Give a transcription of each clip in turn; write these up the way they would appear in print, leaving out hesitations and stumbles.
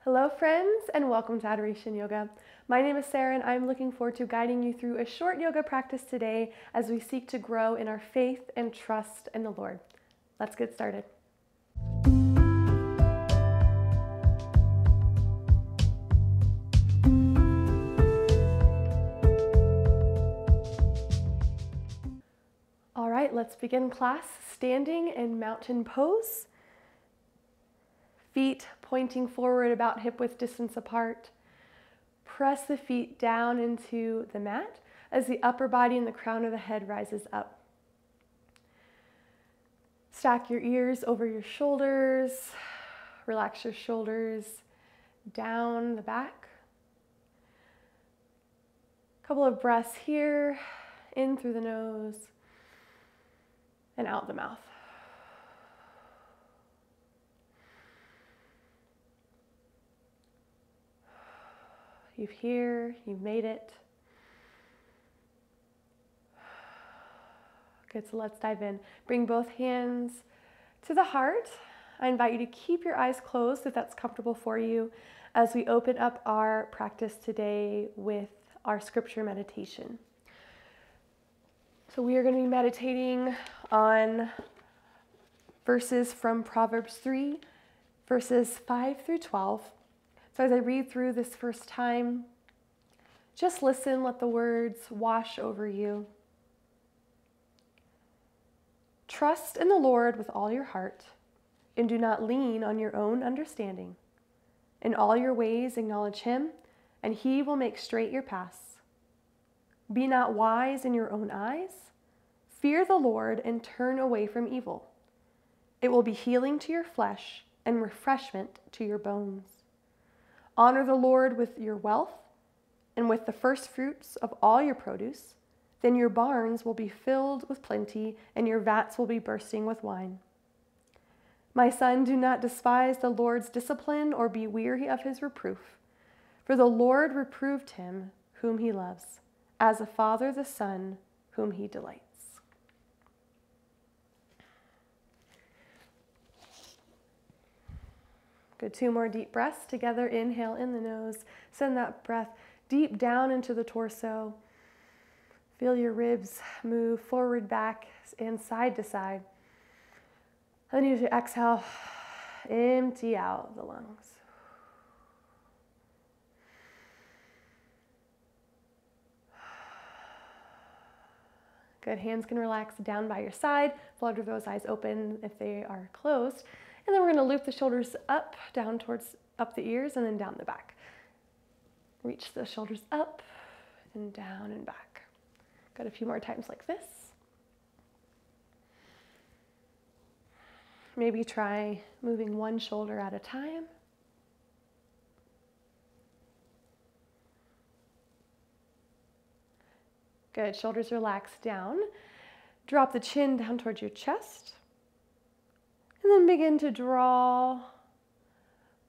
Hello friends, and welcome to Adoration Yoga. My name is Sarah and I'm looking forward to guiding you through a short yoga practice today as we seek to grow in our faith and trust in the Lord. Let's get started. All right, let's begin class standing in mountain pose. Feet pointing forward about hip-width distance apart. Press the feet down into the mat as the upper body and the crown of the head rises up. Stack your ears over your shoulders. Relax your shoulders down the back. Couple of breaths here, in through the nose and out the mouth. You're here, you've made it. Good, so let's dive in. Bring both hands to the heart. I invite you to keep your eyes closed if that's comfortable for you as we open up our practice today with our scripture meditation. So we are going to be meditating on verses from Proverbs 3, verses 5 through 12. So as I read through this first time, just listen, let the words wash over you. Trust in the Lord with all your heart, and do not lean on your own understanding. In all your ways acknowledge Him, and He will make straight your paths. Be not wise in your own eyes. Fear the Lord and turn away from evil. It will be healing to your flesh and refreshment to your bones. Honor the Lord with your wealth and with the first fruits of all your produce. Then your barns will be filled with plenty, and your vats will be bursting with wine. My son, do not despise the Lord's discipline or be weary of His reproof. For the Lord reproved him whom He loves, as a father the son whom He delights. Good, 2 more deep breaths together. Inhale in the nose. Send that breath deep down into the torso. Feel your ribs move forward, back, and side to side. Then you exhale, empty out the lungs. Good, hands can relax down by your side. Flutter those eyes open if they are closed. And then we're going to loop the shoulders up, down towards up the ears, and then down the back. Reach the shoulders up and down and back. Got a few more times like this. Maybe try moving one shoulder at a time. Good, shoulders relax down. Drop the chin down towards your chest. And then begin to draw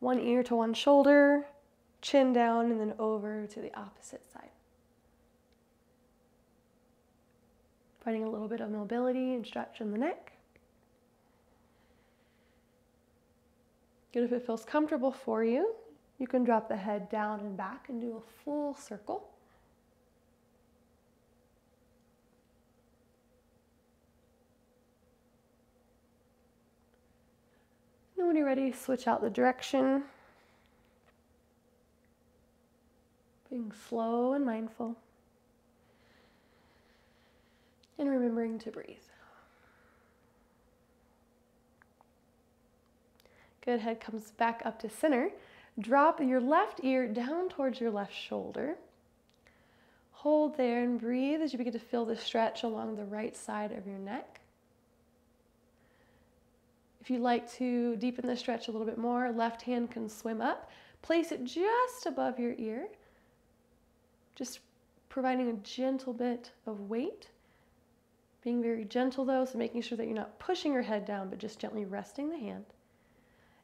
one ear to one shoulder, chin down, and then over to the opposite side. Finding a little bit of mobility and stretch in the neck. Good, if it feels comfortable for you, you can drop the head down and back and do a full circle. And when you're ready, switch out the direction. Being slow and mindful. And remembering to breathe. Good, head comes back up to center. Drop your left ear down towards your left shoulder. Hold there and breathe as you begin to feel the stretch along the right side of your neck. If you'd like to deepen the stretch a little bit more, left hand can swim up. Place it just above your ear, just providing a gentle bit of weight. Being very gentle though, so making sure that you're not pushing your head down, but just gently resting the hand.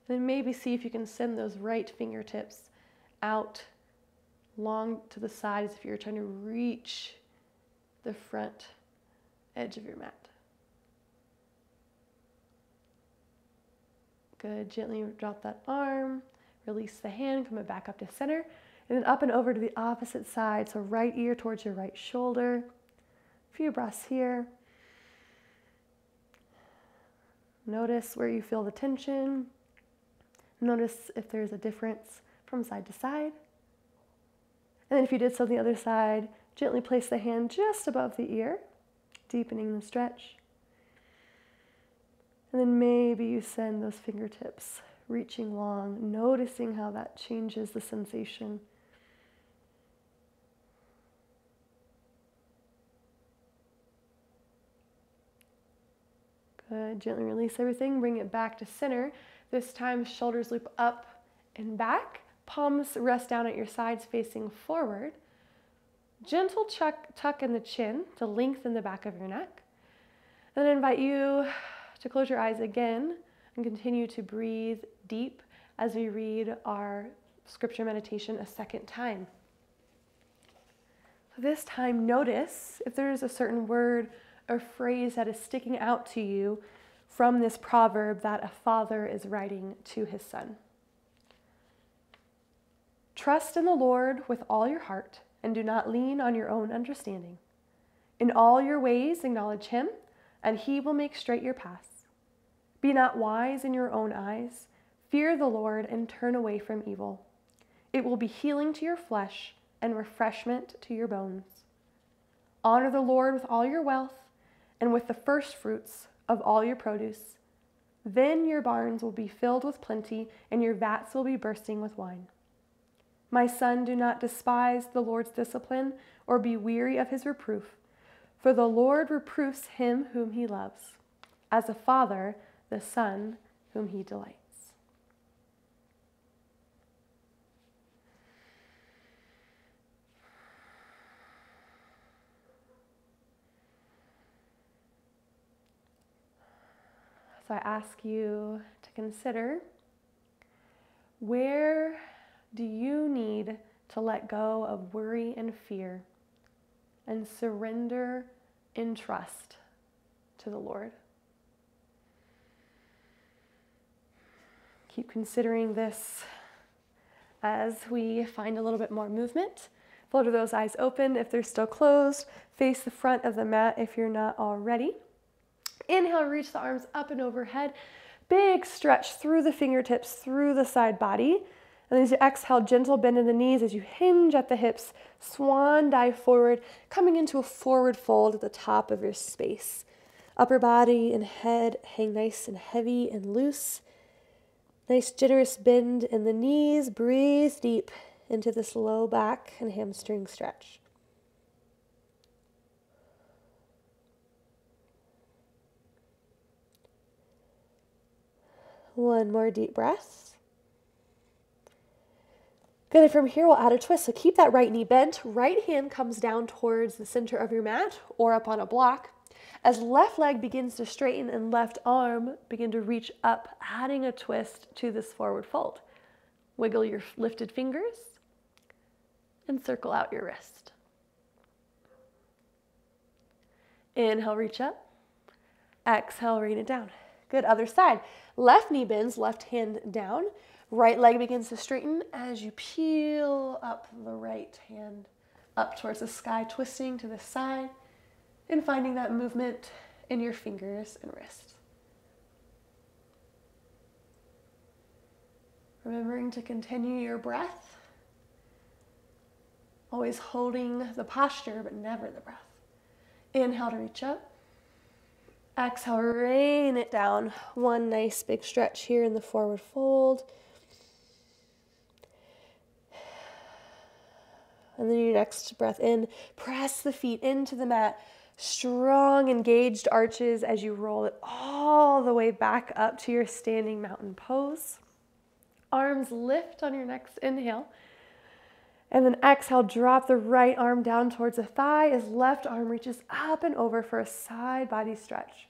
And then maybe see if you can send those right fingertips out long to the sides if you're trying to reach the front edge of your mat. Good, gently drop that arm, Release the hand, coming back up to center, and then up and over to the opposite side. So right ear towards your right shoulder. A few breaths here. Notice where you feel the tension. Notice if there's a difference from side to side. And then if you did so on the other side, gently place the hand just above the ear, deepening the stretch. And then maybe you send those fingertips reaching long, noticing how that changes the sensation. Good. Gently release everything. Bring it back to center. This time, shoulders loop up and back. Palms rest down at your sides facing forward. Gentle tuck in the chin to lengthen the back of your neck. And then I invite you to close your eyes again and continue to breathe deep as we read our scripture meditation a second time. So this time, notice if there's a certain word or phrase that is sticking out to you from this proverb that a father is writing to his son. Trust in the Lord with all your heart and do not lean on your own understanding. In all your ways acknowledge him, and he will make straight your paths. Be not wise in your own eyes. Fear the Lord and turn away from evil. It will be healing to your flesh and refreshment to your bones. Honor the Lord with all your wealth and with the first fruits of all your produce. Then your barns will be filled with plenty, and your vats will be bursting with wine. My son, do not despise the Lord's discipline or be weary of his reproof, for the Lord reproofs him whom he loves, as a father the son whom he delights. So I ask you to consider, where do you need to let go of worry and fear and surrender in trust to the Lord? Keep considering this as we find a little bit more movement. Flutter those eyes open if they're still closed. Face the front of the mat if you're not already. Inhale, reach the arms up and overhead. Big stretch through the fingertips, through the side body. And then as you exhale, gentle bend in the knees as you hinge at the hips. Swan dive forward, coming into a forward fold at the top of your space. Upper body and head hang nice and heavy and loose. Nice generous bend in the knees. Breathe deep into this low back and hamstring stretch. One more deep breath. Good, and from here we'll add a twist. So keep that right knee bent. Right hand comes down towards the center of your mat or up on a block. As left leg begins to straighten and left arm begin to reach up, adding a twist to this forward fold. Wiggle your lifted fingers and circle out your wrist. Inhale, reach up. Exhale, rain it down. Good, other side. Left knee bends, left hand down. Right leg begins to straighten as you peel up the right hand up towards the sky, twisting to the side and finding that movement in your fingers and wrists. Remembering to continue your breath, always holding the posture but never the breath. Inhale to reach up. Exhale, rain it down. One nice big stretch here in the forward fold. And then your next breath in, press the feet into the mat. Strong, engaged arches as you roll it all the way back up to your standing mountain pose. Arms lift on your next inhale. And then exhale, drop the right arm down towards the thigh as left arm reaches up and over for a side body stretch.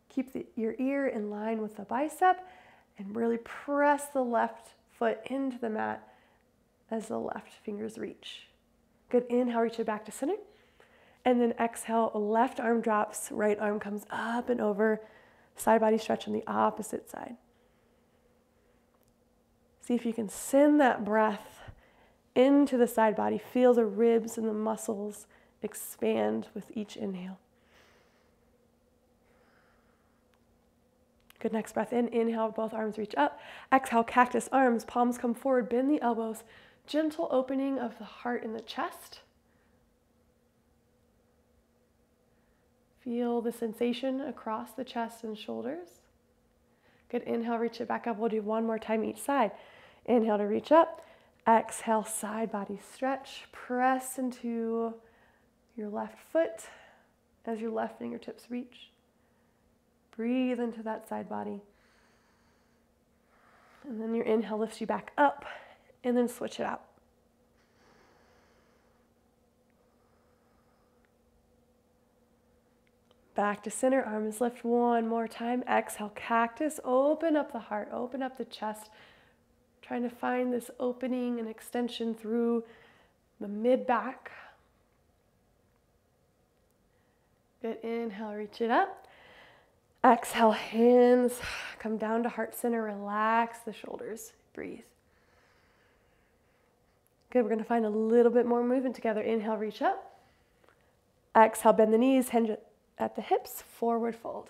Keep your ear in line with the bicep and really press the left foot into the mat as the left fingers reach. Good, inhale, reach it back to center. And then exhale, left arm drops, right arm comes up and over, side body stretch on the opposite side. See if you can send that breath into the side body. Feel the ribs and the muscles expand with each inhale. Good, next breath in. Inhale, both arms reach up. Exhale, cactus arms, palms come forward, bend the elbows. Gentle opening of the heart and the chest. Feel the sensation across the chest and shoulders. Good, inhale, reach it back up. We'll do one more time each side. Inhale to reach up. Exhale, side body stretch. Press into your left foot as your left fingertips reach. Breathe into that side body. And then your inhale lifts you back up, and then switch it out. Back to center, arms lift one more time. Exhale, cactus, open up the heart, open up the chest. Trying to find this opening and extension through the mid-back. Good, inhale, reach it up. Exhale, hands come down to heart center, relax the shoulders, breathe. Good, we're going to find a little bit more movement together. Inhale, reach up. Exhale, bend the knees, hinge at the hips, forward fold.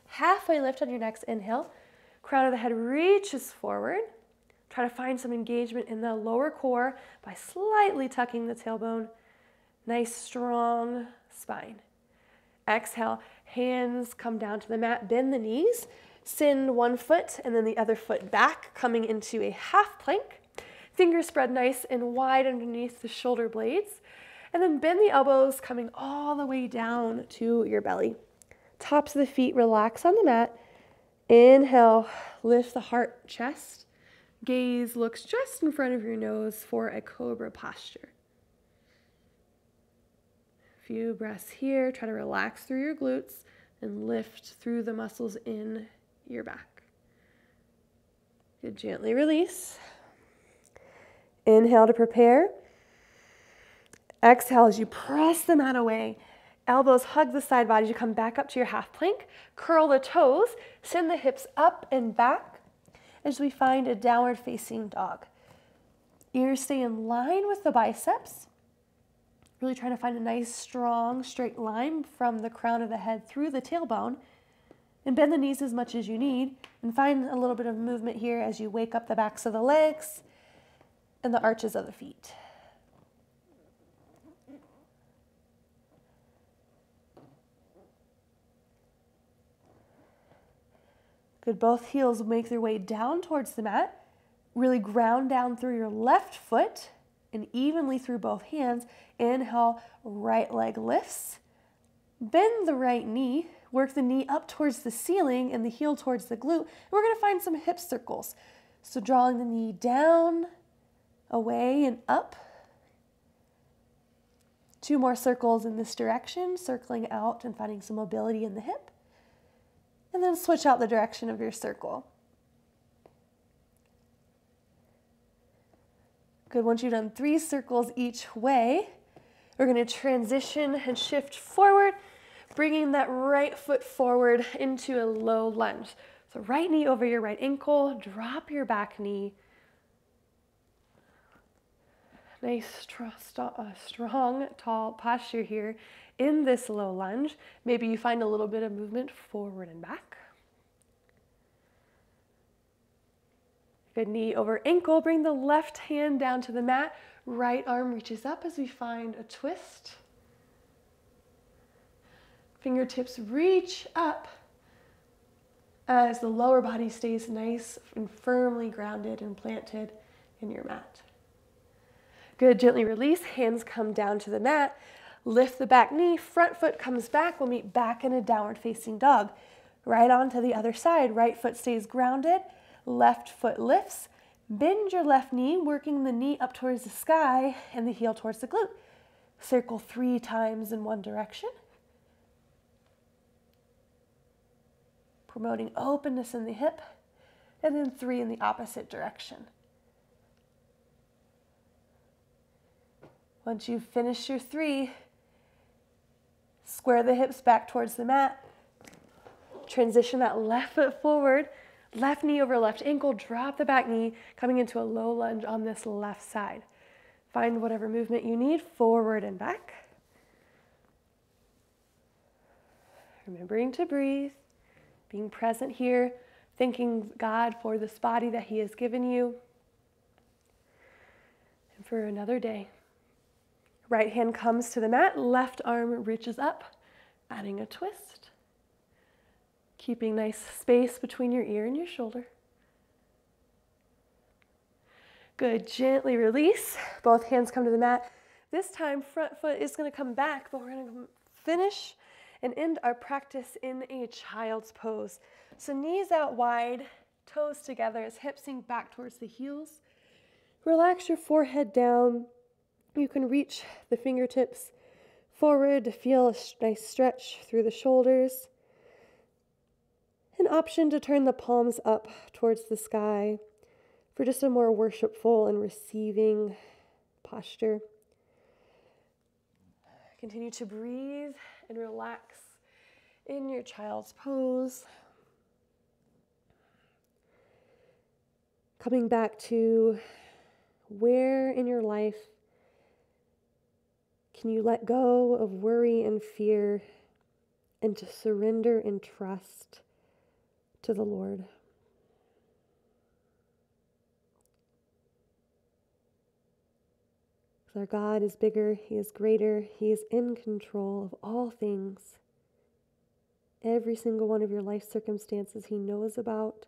Halfway lift on your next inhale. Crown of the head reaches forward. Try to find some engagement in the lower core by slightly tucking the tailbone. Nice, strong spine. Exhale, hands come down to the mat, bend the knees, send one foot and then the other foot back, coming into a half plank. Fingers spread nice and wide underneath the shoulder blades. And then bend the elbows, coming all the way down to your belly. Tops of the feet relax on the mat. Inhale, lift the heart, chest. Gaze looks just in front of your nose for a cobra posture. Few breaths here. Try to relax through your glutes and lift through the muscles in your back. Good, gently release. Inhale to prepare. Exhale as you press the mat away. Elbows hug the side body as you come back up to your half plank. Curl the toes. Send the hips up and back as we find a downward facing dog. Ears stay in line with the biceps. Really trying to find a nice, strong, straight line from the crown of the head through the tailbone. And bend the knees as much as you need. And find a little bit of movement here as you wake up the backs of the legs and the arches of the feet. Good, both heels make their way down towards the mat. Really ground down through your left foot and evenly through both hands. Inhale, right leg lifts. Bend the right knee. Work the knee up towards the ceiling and the heel towards the glute. We're going to find some hip circles. So drawing the knee down, away, and up. 2 more circles in this direction, circling out and finding some mobility in the hip. And then switch out the direction of your circle. Good, once you've done 3 circles each way, we're going to transition and shift forward, bringing that right foot forward into a low lunge. So right knee over your right ankle, drop your back knee. Nice, strong, tall posture here in this low lunge. Maybe you find a little bit of movement forward and back. Good, knee over ankle. Bring the left hand down to the mat. Right arm reaches up as we find a twist. Fingertips reach up as the lower body stays nice and firmly grounded and planted in your mat. Good, gently release. Hands come down to the mat. Lift the back knee, front foot comes back. We'll meet back in a downward facing dog. Right on to the other side. Right foot stays grounded. Left foot lifts. Bend your left knee, working the knee up towards the sky and the heel towards the glute. Circle 3 times in one direction. Promoting openness in the hip. And then 3 in the opposite direction. Once you've finished your 3, square the hips back towards the mat. Transition that left foot forward. Left knee over left ankle, drop the back knee, coming into a low lunge on this left side. Find whatever movement you need, forward and back. Remembering to breathe, being present here, thanking God for this body that He has given you. And for another day. Right hand comes to the mat, left arm reaches up, adding a twist. Keeping nice space between your ear and your shoulder. Good, gently release. Both hands come to the mat. This time, front foot is going to come back, but we're going to finish and end our practice in a child's pose. So knees out wide, toes together as hips sink back towards the heels. Relax your forehead down. You can reach the fingertips forward to feel a nice stretch through the shoulders. An option to turn the palms up towards the sky for just a more worshipful and receiving posture. Continue to breathe and relax in your child's pose. Coming back to where in your life can you let go of worry and fear and to surrender and trust to the Lord. Our God is bigger, He is greater, He is in control of all things. Every single one of your life circumstances He knows about.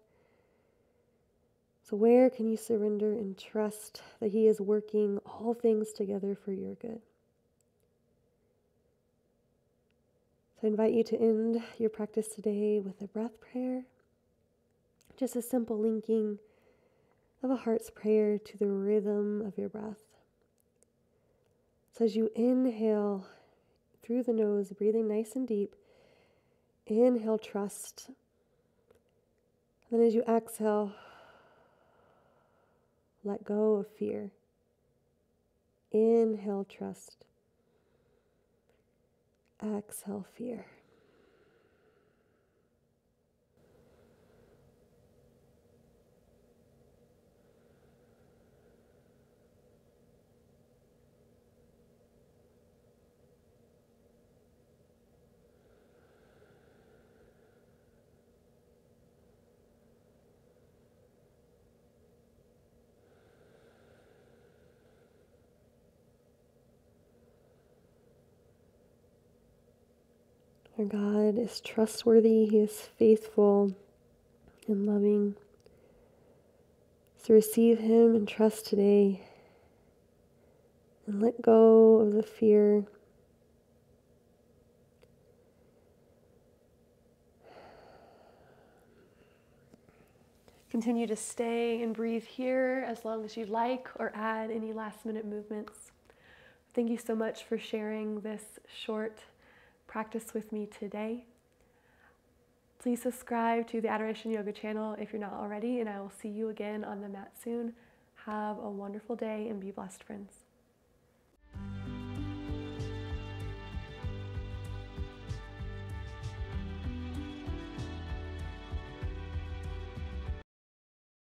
So where can you surrender and trust that He is working all things together for your good? So I invite you to end your practice today with a breath prayer. Just a simple linking of a heart's prayer to the rhythm of your breath. So as you inhale through the nose, breathing nice and deep, inhale trust. And then as you exhale, let go of fear. Inhale trust. Exhale fear. Our God is trustworthy, He is faithful and loving. So receive Him and trust today and let go of the fear. Continue to stay and breathe here as long as you'd like or add any last minute movements. Thank you so much for sharing this short practice with me today. Please subscribe to the Adoration Yoga channel if you're not already, and I will see you again on the mat soon. Have a wonderful day and be blessed, friends.